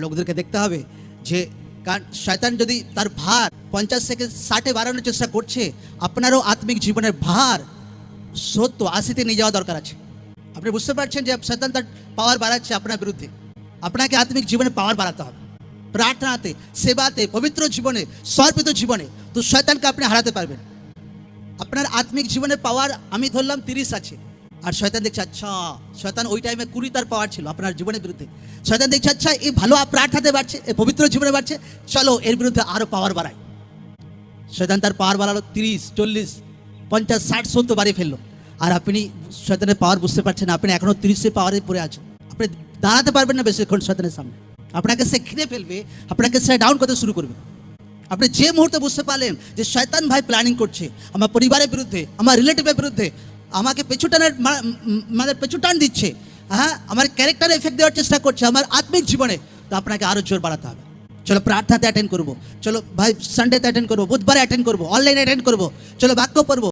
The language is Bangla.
লোকদেরকে দেখতে হবে যে কারণ শয়তান যদি তার ভার 50 থেকে 60-এ বাড়ানোর চেষ্টা করছে, আপনারও আত্মিক জীবনের ভার 70-80-তে নিয়ে যাওয়া দরকার আছে। আপনি বুঝতে পারছেন যে শয়তান তার পাওয়ার বাড়াচ্ছে আপনার বিরুদ্ধে। আপনাকে আত্মিক জীবনে পাওয়ার বাড়াতে হবে, প্রার্থনাতে, সেবাতে, পবিত্র জীবনে, সমর্পিত জীবনে, তো শয়তানকে আপনি হারাতে পারবেন। আপনার আত্মিক জীবনের পাওয়ার আমি ধরলাম 30 আছে, আর শয়তান দেখছে আচ্ছা, শয়তান ওই টাইমে 20 তার পাওয়ার ছিল আপনার জীবনের বিরুদ্ধে। শয়তান দেখছে আচ্ছা এই ভালো প্রার্থনাতে বাড়ছে, এই পবিত্র জীবনে বাড়ছে, চলো এর বিরুদ্ধে আরো পাওয়ার বাড়াই। শয়তান তার পাওয়ার বাড়ালো 30, 40, 50, 60, 70 বাড়িয়ে ফেললো, আর আপনি শয়তানের পাওয়ার বুঝতে পারছেন না, আপনি এখনো 30-এর পাওয়ারে পড়ে আছেন। আপনি দাঁড়াতে পারবেন না বেশিক্ষণ শয়তানের সামনে, আপনাকে সে ঘিরে ফেলবে, আপনাকে সে ডাউন করতে শুরু করবে। আপনি যে মুহূর্তে বুঝতে পারলেন যে শয়তান ভাই প্ল্যানিং করছে আমার পরিবারের বিরুদ্ধে, আমার রিলেটিভের বিরুদ্ধে, আমাকে পেছু টান দিচ্ছে, হ্যাঁ, আমার ক্যারেক্টারে এফেক্ট দেওয়ার চেষ্টা করছে আমার আত্মিক জীবনে, তো আপনাকে আরো জোর বাড়াতে হবে। চলো প্রার্থনাতে অ্যাটেন্ড করবো, চলো ভাই সানডেতে অ্যাটেন্ড করবো, বুধবারে অ্যাটেন্ড করবো, অনলাইনে অ্যাটেন্ড করবো, চলো বাক্য পড়বো,